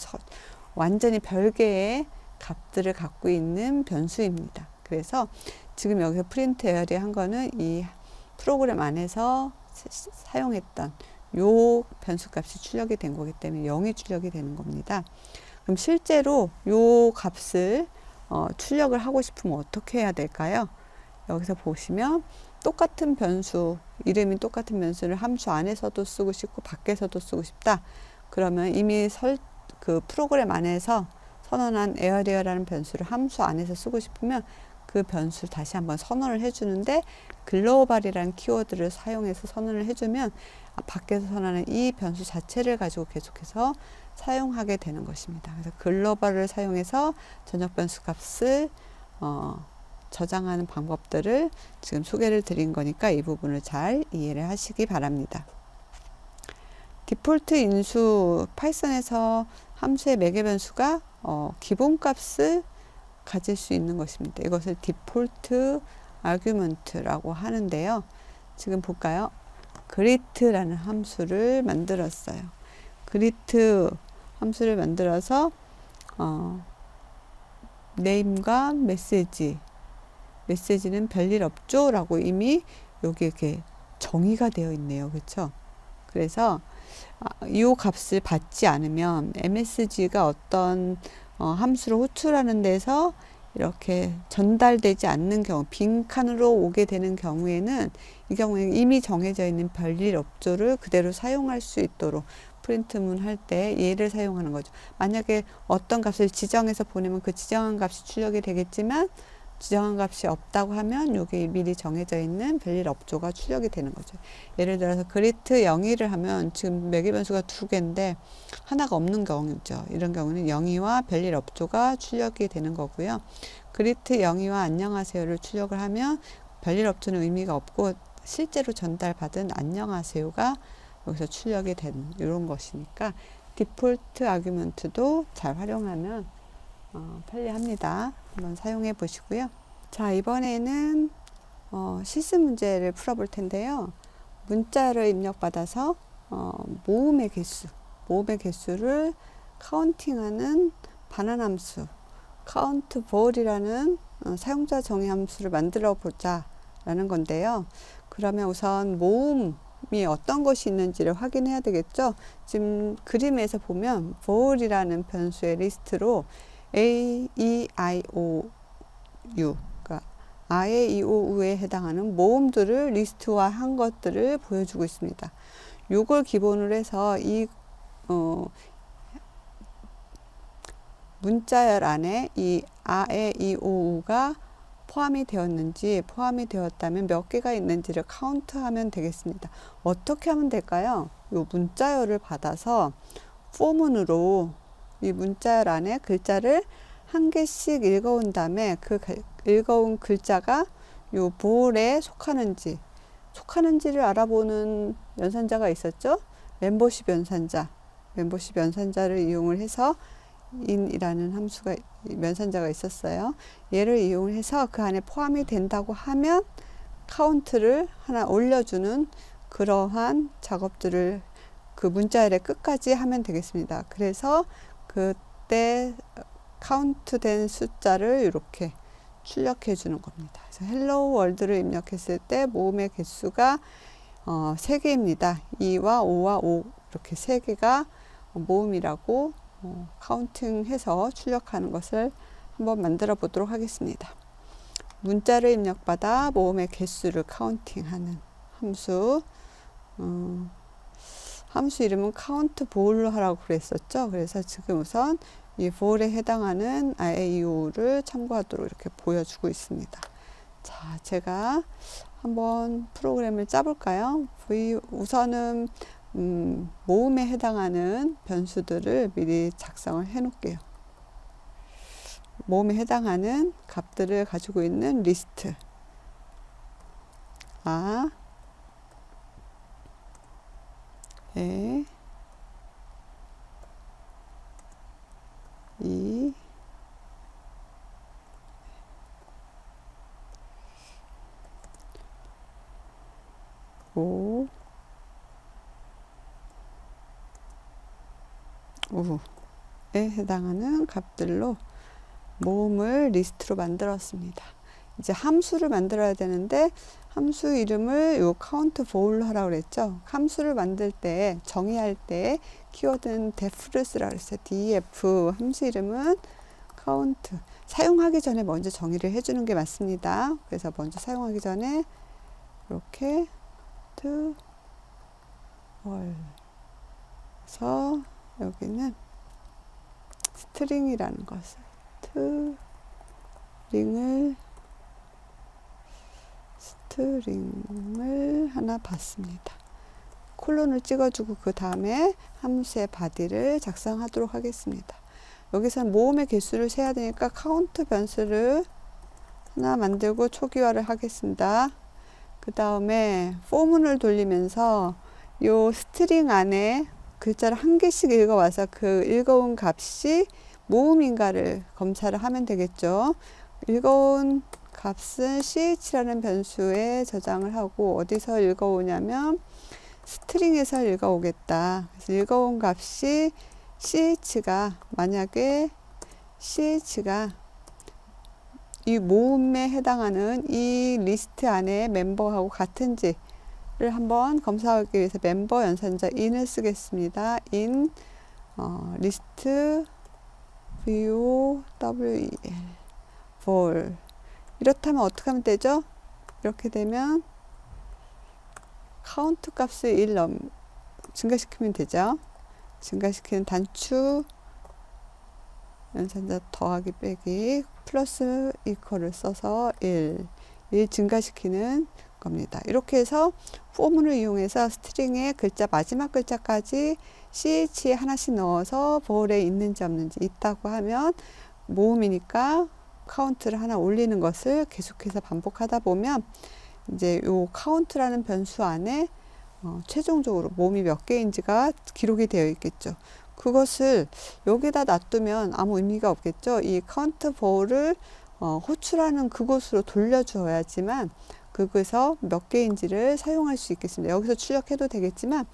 완전히 별개의 값들을 갖고 있는 변수입니다. 그래서 지금 여기서 프린트 에어리어 한 거는 이 프로그램 안에서 사용했던 요 변수 값이 출력이 된 거기 때문에 0이 출력이 되는 겁니다. 그럼 실제로 요 값을 출력을 하고 싶으면 어떻게 해야 될까요? 여기서 보시면 똑같은 변수, 이름이 똑같은 변수를 함수 안에서도 쓰고 싶고 밖에서도 쓰고 싶다. 그러면 이미 그 프로그램 안에서 선언한 에어리어라는 변수를 함수 안에서 쓰고 싶으면 그 변수를 다시 한번 선언을 해주는데, 글로벌이라는 키워드를 사용해서 선언을 해주면 밖에서 선언하는 이 변수 자체를 가지고 계속해서 사용하게 되는 것입니다. 그래서 글로벌을 사용해서 전역 변수 값을 저장하는 방법들을 지금 소개를 드린 거니까 이 부분을 잘 이해를 하시기 바랍니다. 디폴트 인수, 파이썬에서 함수의 매개 변수가 기본값을 가질 수 있는 것입니다. 이것을 디폴트 아규먼트라고 하는데요. 지금 볼까요? 그리트라는 함수를 만들었어요. 그리트 함수를 만들어서 네임과 메시지는 별일 없죠 라고 이미 여기 이렇게 정의가 되어 있네요. 그렇죠? 그래서 이 값을 받지 않으면 MSG가 어떤 함수를 호출하는 데서 이렇게 전달되지 않는 경우, 빈칸으로 오게 되는 경우에는, 이 경우에는 이미 정해져 있는 별일 없죠를 그대로 사용할 수 있도록 프린트문 할 때 얘를 사용하는 거죠. 만약에 어떤 값을 지정해서 보내면 그 지정한 값이 출력이 되겠지만, 지정한 값이 없다고 하면 여기 미리 정해져 있는 별일 없죠가 출력이 되는 거죠. 예를 들어서 그리트 0을 하면 지금 매개 변수가 두 개인데 하나가 없는 경우죠. 이런 경우는 0이와 별일 없죠가 출력이 되는 거고요. 그리트 0이와 안녕하세요를 출력을 하면 별일 없죠는 의미가 없고 실제로 전달받은 안녕하세요가 여기서 출력이 된 이런 것이니까 디폴트 아규먼트도 잘 활용하면 편리합니다. 한번 사용해 보시고요. 자, 이번에는 실습 문제를 풀어볼 텐데요. 문자를 입력받아서 모음의 개수를 카운팅하는 반환함수 countVal이라는 사용자 정의 함수를 만들어 보자 라는 건데요. 그러면 우선 모음이 어떤 것이 있는지를 확인해야 되겠죠. 지금 그림에서 보면 val이라는 변수의 리스트로 A, E, I, O, U, 그러니까 아에, 이, 오, 우에 해당하는 모음들을 리스트화한 것들을 보여주고 있습니다. 요걸 기본으로 해서 이 문자열 안에 이 아에, 이, 오, 우가 포함이 되었다면 몇 개가 있는지를 카운트하면 되겠습니다. 어떻게 하면 될까요? 요 문자열을 받아서 포문으로 이 문자열 안에 글자를 한 개씩 읽어온 다음에 그 읽어온 글자가 요 볼에 속하는지를 알아보는 연산자가 있었죠. 멤버십 연산자를 이용을 해서 in이라는 함수가 연산자가 있었어요. 얘를 이용해서 그 안에 포함이 된다고 하면 카운트를 하나 올려주는 그러한 작업들을 그 문자열의 끝까지 하면 되겠습니다. 그래서 그때 카운트된 숫자를 이렇게 출력해 주는 겁니다. 그래서 헬로 월드를 입력했을 때 모음의 개수가 3개입니다. 2와 5와 5 이렇게 3개가 모음이라고 카운팅해서 출력하는 것을 한번 만들어 보도록 하겠습니다. 문자를 입력받아 모음의 개수를 카운팅하는 함수. 함수 이름은 count 볼로 하라고 그랬었죠. 그래서 지금 우선 이 볼에 해당하는 IAU를 참고하도록 이렇게 보여주고 있습니다. 자, 제가 한번 프로그램을 짜볼까요? 우선은 모음에 해당하는 변수들을 미리 작성을 해 놓을게요. 모음에 해당하는 값들을 가지고 있는 리스트. 에, 이, 오, 우에 해당하는 값들로 모음을 리스트로 만들었습니다. 이제 함수를 만들어야 되는데 함수 이름을 요 count for로 하라고 그랬죠. 함수를 만들 때 정의할 때 키워드는 def를 쓰라고 그랬어요. def. 함수 이름은 count. 사용하기 전에 먼저 정의를 해주는 게 맞습니다. 그래서 먼저 사용하기 전에 이렇게 to all. 그래서 여기는 스트링이라는 것을 스트링을 하나 받습니다. 콜론을 찍어주고 그 다음에 함수의 body를 작성하도록 하겠습니다. 여기서는 모음의 개수를 세야 되니까 카운트 변수를 하나 만들고 초기화를 하겠습니다. 그 다음에 포문을 돌리면서 요 스트링 안에 글자를 한 개씩 읽어와서 그 읽어온 값이 모음인가를 검사를 하면 되겠죠. 읽어온 값은 ch라는 변수에 저장을 하고 어디서 읽어오냐면 스트링에서 읽어오겠다. 그래서 읽어온 값이 ch가 만약에 ch가 이 모음에 해당하는 이 리스트 안에 멤버하고 같은지를 한번 검사하기 위해서 멤버 연산자 in을 쓰겠습니다. in 리스트 vol vol 이렇다면 어떻게 하면 되죠? 이렇게 되면 카운트 값을 1 증가시키면 되죠. 증가시키는 단축 연산자 더하기 빼기 플러스 이퀄을 써서 1 증가시키는 겁니다. 이렇게 해서 포문을 이용해서 스트링의 글자 마지막 글자까지 ch에 하나씩 넣어서 볼에 있는지 없는지 있다고 하면 모음이니까 카운트를 하나 올리는 것을 계속해서 반복하다 보면 이제 요 카운트라는 변수 안에 최종적으로 모음이 몇 개인지가 기록이 되어 있겠죠. 그것을 여기다 놔두면 아무 의미가 없겠죠. 이 카운트 볼을 호출하는 그곳으로 돌려주어야지만 그것에서 몇 개인지를 사용할 수 있겠습니다. 여기서 출력해도 되겠지만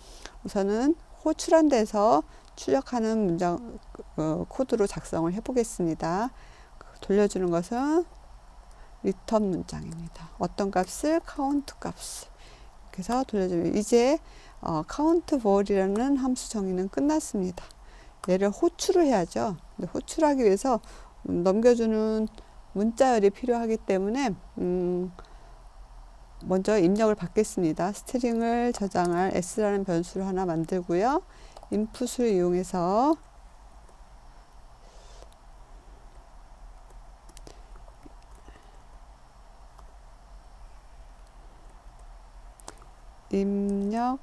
우선은 호출한 데서 출력하는 문장 코드로 작성을 해 보겠습니다. 돌려주는 것은 리턴 문장입니다. 어떤 값을? 카운트 값을. 그래서 돌려주면 이제 카운트 볼이라는 함수 정의는 끝났습니다. 얘를 호출을 해야죠. 근데 호출하기 위해서 넘겨주는 문자열이 필요하기 때문에 먼저 입력을 받겠습니다. 스트링을 저장할 s라는 변수를 하나 만들고요. 인풋을 이용해서 입력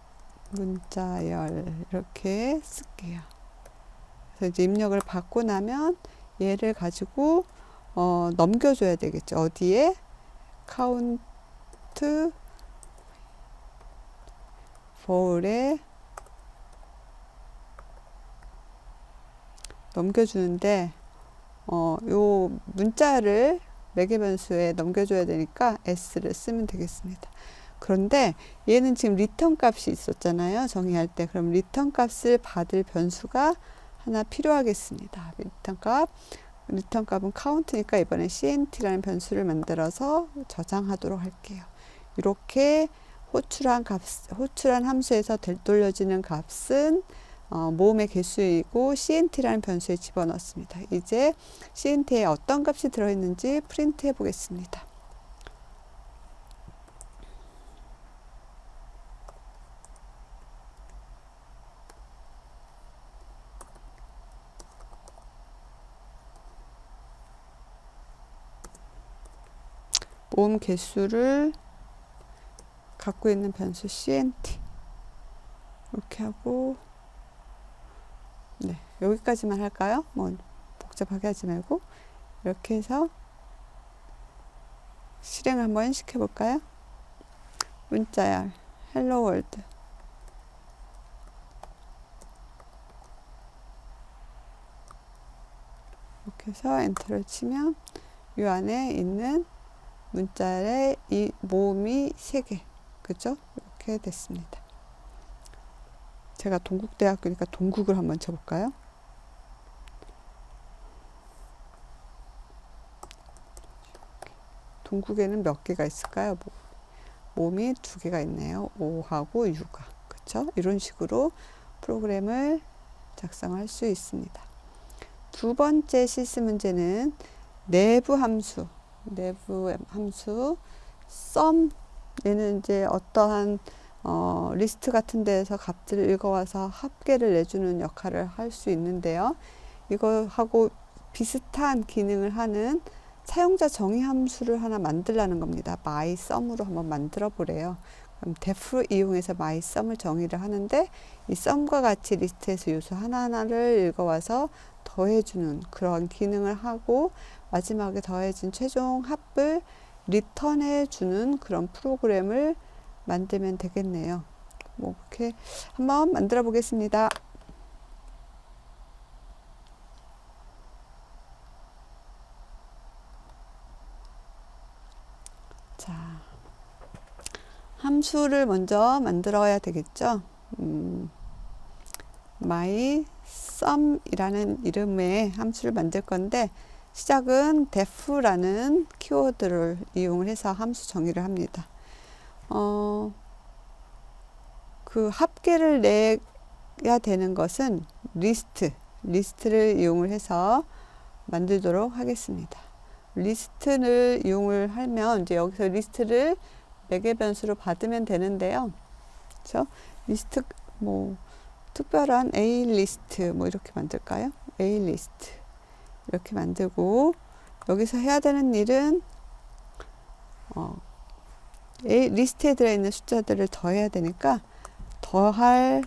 문자열 이렇게 쓸게요. 그래서 이제 입력을 받고 나면 얘를 가지고 넘겨줘야 되겠죠. 어디에? 카운트 볼에 넘겨주는데 요 문자를 매개 변수에 넘겨줘야 되니까 s를 쓰면 되겠습니다. 그런데 얘는 지금 리턴 값이 있었잖아요. 정의할 때. 그럼 리턴 값을 받을 변수가 하나 필요하겠습니다. 리턴 값은 count니까 이번에 cnt라는 변수를 만들어서 저장하도록 할게요. 이렇게 호출한 함수에서 되돌려지는 값은 모음의 개수이고 cnt라는 변수에 집어넣습니다. 이제 cnt에 어떤 값이 들어있는지 프린트 해 보겠습니다. 모음 개수를 갖고 있는 변수 cnt 이렇게 하고, 네, 여기까지만 할까요? 뭐 복잡하게 하지 말고 이렇게 해서 실행을 한번 시켜볼까요? 문자열 헬로 월드 이렇게 해서 엔터를 치면 이 안에 있는 문자의 이 모음이 3개, 그죠? 이렇게 됐습니다. 제가 동국대학교니까 동국을 한번 쳐볼까요? 동국에는 몇 개가 있을까요? 모음이 2개가 있네요. 5하고 6가. 그쵸? 이런 식으로 프로그램을 작성할 수 있습니다. 두 번째 실습 문제는 내부 함수 sum, 얘는 이제 어떠한 리스트 같은 데에서 값들을 읽어와서 합계를 내주는 역할을 할 수 있는데요. 이거하고 비슷한 기능을 하는 사용자 정의 함수를 하나 만들라는 겁니다. mySum으로 한번 만들어 보래요. 그럼 def를 이용해서 mySum을 정의를 하는데, 이 sum과 같이 리스트에서 요소 하나하나를 읽어와서 더해주는 그런 기능을 하고, 마지막에 더해진 최종 합을 리턴해주는 그런 프로그램을 만들면 되겠네요. 뭐 이렇게 한번 만들어 보겠습니다. 자, 함수를 먼저 만들어야 되겠죠. mySum이라는 이름의 함수를 만들 건데, 시작은 def라는 키워드를 이용을 해서 함수 정의를 합니다. 그 합계를 내야 되는 것은 리스트를 이용을 해서 만들도록 하겠습니다. 리스트를 이용을 하면 이제 여기서 리스트를 매개 변수로 받으면 되는데요. 그렇죠? 리스트 뭐 특별한 A 리스트 뭐 이렇게 만들까요? A 리스트 이렇게 만들고, 여기서 해야 되는 일은 A 리스트에 들어있는 숫자들을 더해야 되니까 더할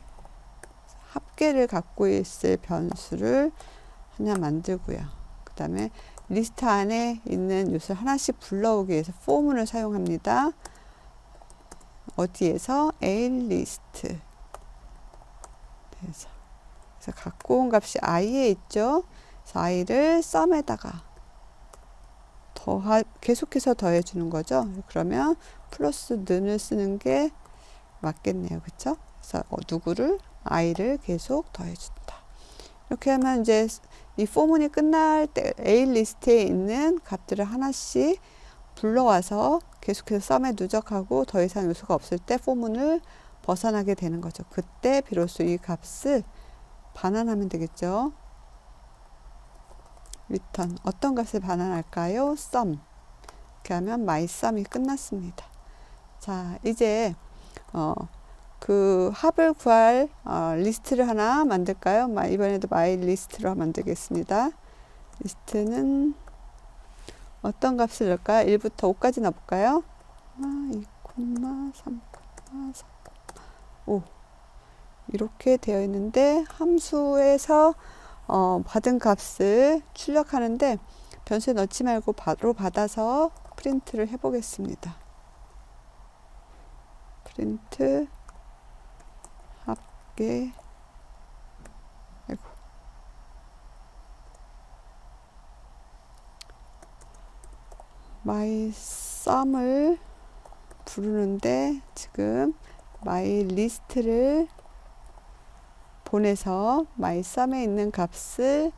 합계를 갖고 있을 변수를 하나 만들고요. 그 다음에 리스트 안에 있는 요소를 하나씩 불러오기 위해서 for문을 사용합니다. 어디에서? aList. 그래서 갖고 온 값이 i에 있죠. 그래서 i를 sum에다가 계속해서 더해주는 거죠. 그러면 플러스 는을 쓰는 게 맞겠네요. 그쵸? 그래서 누구를? i를 계속 더해준다. 이렇게 하면 이제 이 포문이 끝날 때 A 리스트에 있는 값들을 하나씩 불러와서 계속해서 썸에 누적하고 더 이상 요소가 없을 때 포문을 벗어나게 되는 거죠. 그때 비로소 이 값을 반환하면 되겠죠. return 어떤 값을 반환할까요? sum. 이렇게 하면 mySum이 끝났습니다. 자, 이제 그 합을 구할 리스트를 하나 만들까요? 이번에도 myList로 만들겠습니다. 리스트는 어떤 값을 넣을까요? 1부터 5까지 넣어볼까요? 2, 3, 4, 5 이렇게 되어 있는데, 함수에서 받은 값을 출력하는데 변수에 넣지 말고 바로 받아서 프린트를 해보겠습니다. 프린트 합계 mySum을 부르는데 지금 myList를 보내서 mySum에 있는 값을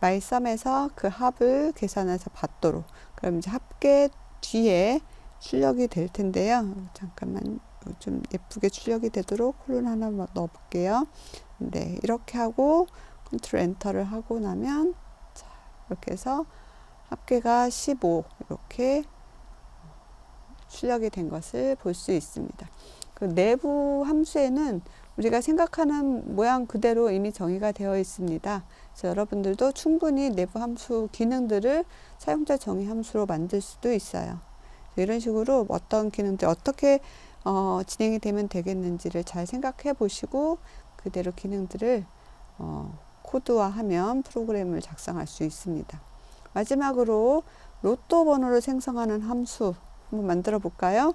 mySum에서 그 합을 계산해서 받도록, 그럼 이제 합계 뒤에 출력이 될 텐데요. 잠깐만 좀 예쁘게 출력이 되도록 콜론 하나 넣어 볼게요. 네, 이렇게 하고 컨트롤 엔터를 하고 나면, 자, 이렇게 해서 합계가 15 이렇게 출력이 된 것을 볼 수 있습니다. 그 내부 함수에는 우리가 생각하는 모양 그대로 이미 정의가 되어 있습니다. 그래서 여러분들도 충분히 내부 함수 기능들을 사용자 정의 함수로 만들 수도 있어요. 이런 식으로 어떤 기능들 어떻게 진행이 되면 되겠는지를 잘 생각해 보시고 그대로 기능들을 코드화하면 프로그램을 작성할 수 있습니다. 마지막으로 로또 번호를 생성하는 함수 한번 만들어 볼까요?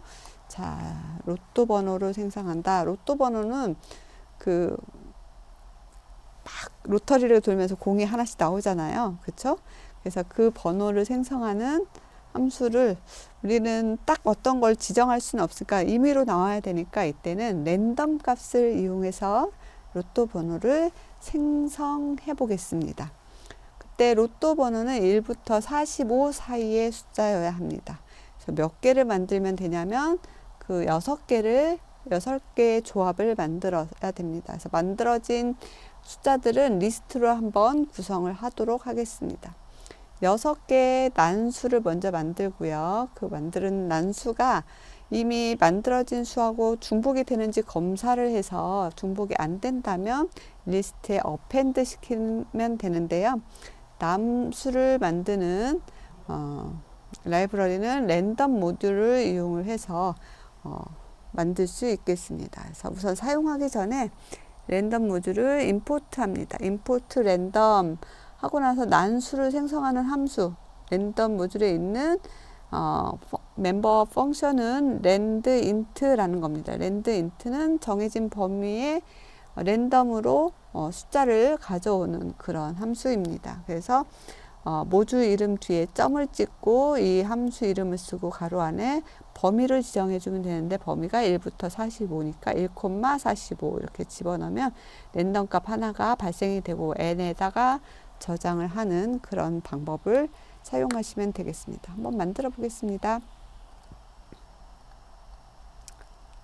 자, 로또 번호를 생성한다. 로또 번호는 그 막 로터리를 돌면서 공이 하나씩 나오잖아요. 그렇죠? 그래서 그 번호를 생성하는 함수를 우리는 딱 어떤 걸 지정할 수는 없으니까 임의로 나와야 되니까 이때는 랜덤 값을 이용해서 로또 번호를 생성해 보겠습니다. 그때 로또 번호는 1부터 45 사이의 숫자여야 합니다. 그래서 몇 개를 만들면 되냐면 그 6개의 조합을 만들어야 됩니다. 그래서 만들어진 숫자들은 리스트로 한번 구성을 하도록 하겠습니다. 6개의 난수를 먼저 만들고요. 그 만드는 난수가 이미 만들어진 수하고 중복이 되는지 검사를 해서 중복이 안 된다면 리스트에 어펜드 시키면 되는데요. 남수를 만드는 라이브러리는 랜덤 모듈을 이용을 해서 만들 수 있겠습니다. 그래서 우선 사용하기 전에 랜덤 모듈을 임포트 합니다. 임포트 랜덤 하고 나서 난수를 생성하는 함수 랜덤 모듈에 있는 멤버 펑션은 landint라는 겁니다. landint는 정해진 범위에 랜덤으로 숫자를 가져오는 그런 함수입니다. 그래서 모듈 이름 뒤에 점을 찍고 이 함수 이름을 쓰고 가로 안에 범위를 지정해 주면 되는데 범위가 1부터 45니까 1,45 이렇게 집어넣으면 랜덤 값 하나가 발생이 되고 n에다가 저장을 하는 그런 방법을 사용하시면 되겠습니다. 한번 만들어 보겠습니다.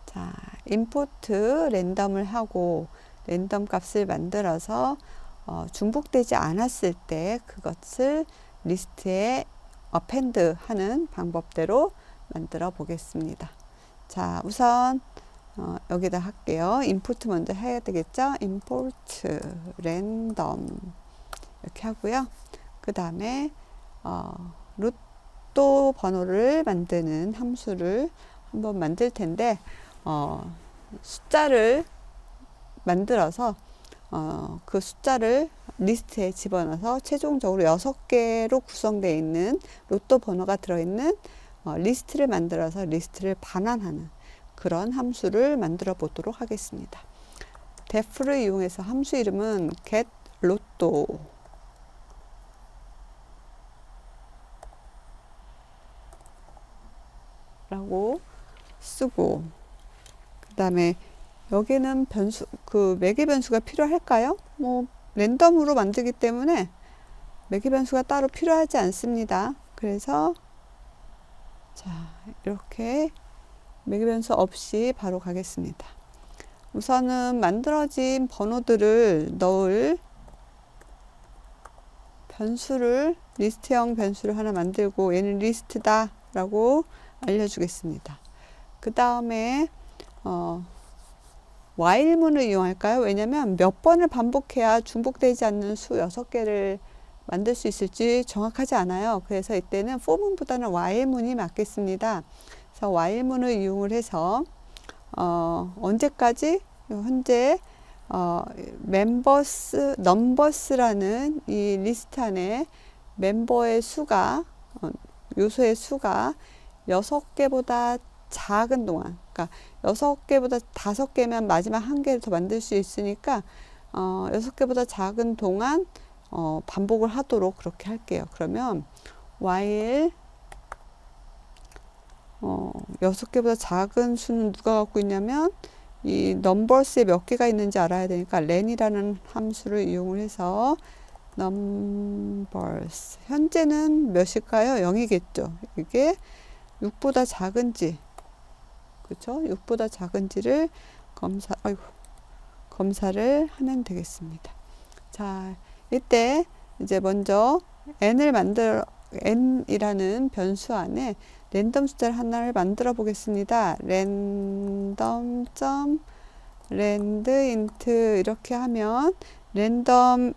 자, 임포트 랜덤을 하고 랜덤 값을 만들어서 중복되지 않았을 때 그것을 리스트에 append 하는 방법대로 만들어 보겠습니다. 자, 우선 여기다 할게요. 인풋 먼저 해야 되겠죠? import random 이렇게 하고요. 그 다음에 로또 번호를 만드는 함수를 한번 만들 텐데 숫자를 만들어서 그 숫자를 리스트에 집어넣어서 최종적으로 6개로 구성되어 있는 로또 번호가 들어있는 리스트를 만들어서 리스트를 반환하는 그런 함수를 만들어 보도록 하겠습니다. def를 이용해서 함수 이름은 get 로또 라고 쓰고 그 다음에 여기는 변수, 매개 변수가 필요할까요? 뭐, 랜덤으로 만들기 때문에 매개 변수가 따로 필요하지 않습니다. 그래서, 자, 이렇게 매개 변수 없이 바로 가겠습니다. 우선은 만들어진 번호들을 넣을 변수를, 리스트형 변수를 하나 만들고 얘는 리스트다 라고 알려주겠습니다. 그 다음에, while문을 이용할까요? 왜냐면 몇 번을 반복해야 중복되지 않는 수 6개를 만들 수 있을지 정확하지 않아요. 그래서 이때는 for문보다는 while문이 맞겠습니다. 그래서 while문을 이용을 해서 언제까지 현재 넘버스라는 이 리스트 안에 멤버의 수가 요소의 수가 6개보다 작은 동안, 그러니까 6개보다 5개면 마지막 1개를 더 만들 수 있으니까 6개보다 작은 동안 반복을 하도록 그렇게 할게요. 그러면 while 6개보다 작은 수는 누가 갖고 있냐면 이 numbers에 몇 개가 있는지 알아야 되니까 len이라는 함수를 이용을 해서 numbers 현재는 몇일까요? 0이겠죠. 이게 6보다 작은지 그렇죠? 6보다 작은지를 검사를 하면 되겠습니다. 자, 이때 이제 먼저 n이라는 변수 안에 랜덤 숫자를 하나를 만들어 보겠습니다. random.landint 이렇게 하면 랜덤으로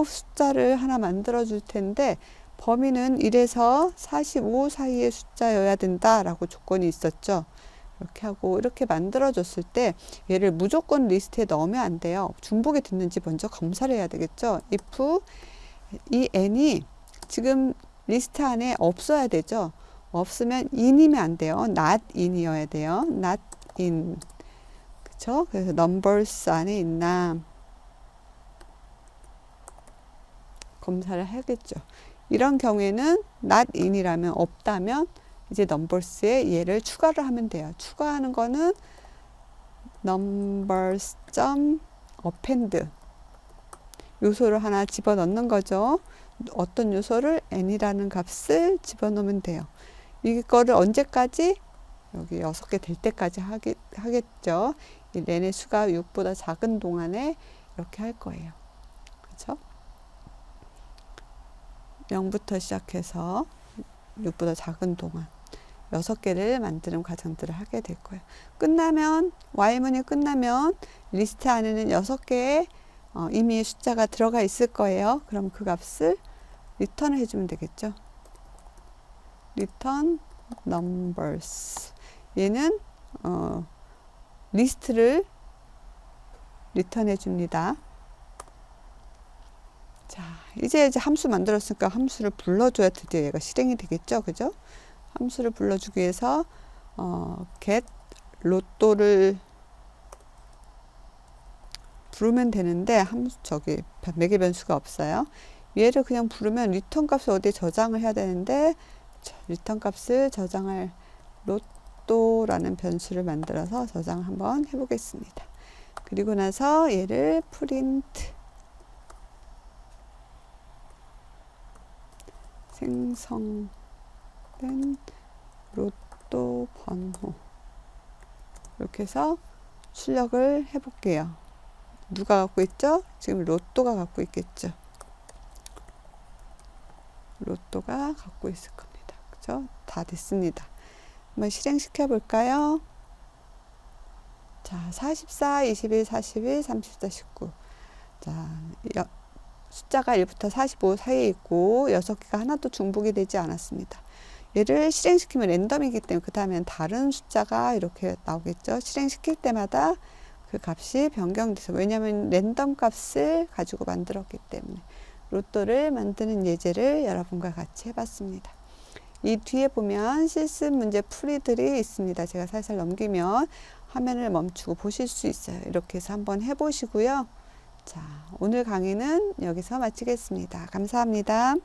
숫자를 하나 만들어 줄 텐데 범위는 1에서 45 사이의 숫자여야 된다라고 조건이 있었죠. 이렇게 하고 이렇게 만들어 줬을 때 얘를 무조건 리스트에 넣으면 안 돼요. 중복이 됐는지 먼저 검사를 해야 되겠죠. if 이 n이 지금 리스트 안에 없어야 되죠. 없으면 in이면 안 돼요. not in이어야 돼요. not in. 그쵸? 그래서 numbers 안에 있나 검사를 하겠죠. 이런 경우에는 not in이라면 없다면 이제 numbers에 얘를 추가를 하면 돼요. 추가하는 거는 numbers.append 요소를 하나 집어넣는 거죠. 어떤 요소를 n이라는 값을 집어넣으면 돼요. 이거를 언제까지? 여기 6개 될 때까지 하겠죠. 이 n의 수가 6보다 작은 동안에 이렇게 할 거예요. 그렇죠? 0부터 시작해서 6보다 작은 동안 6개를 만드는 과정들을 하게 될 거예요. 끝나면 while문이 끝나면 리스트 안에는 6개의 이미 숫자가 들어가 있을 거예요. 그럼 그 값을 리턴을 해주면 되겠죠. return numbers. 얘는 리스트를 리턴해 줍니다. 자, 이제 함수 만들었으니까 함수를 불러줘야 드디어 얘가 실행이 되겠죠. 그죠? 함수를 불러주기 위해서 get 로또를 부르면 되는데 저기 매개 변수가 없어요. 얘를 그냥 부르면 리턴 값을 어디에 저장을 해야 되는데 리턴 값을 저장할 로또라는 변수를 만들어서 저장을 한번 해보겠습니다. 그리고 나서 얘를 프린트 생성된 로또 번호 이렇게 해서 출력을 해볼게요. 누가 갖고 있죠? 지금 로또가 갖고 있겠죠. 로또가 갖고 있을 겁니다. 그죠? 다 됐습니다. 한번 실행시켜 볼까요? 자, 44, 21, 41, 34, 19. 자, 숫자가 1부터 45 사이에 있고 6개가 하나도 중복이 되지 않았습니다. 얘를 실행시키면 랜덤이기 때문에 그 다음엔 다른 숫자가 이렇게 나오겠죠. 실행시킬 때마다 그 값이 변경돼서 왜냐하면 랜덤 값을 가지고 만들었기 때문에 로또를 만드는 예제를 여러분과 같이 해봤습니다. 이 뒤에 보면 실습 문제 풀이들이 있습니다. 제가 살살 넘기면 화면을 멈추고 보실 수 있어요. 이렇게 해서 한번 해보시고요. 자, 오늘 강의는 여기서 마치겠습니다. 감사합니다.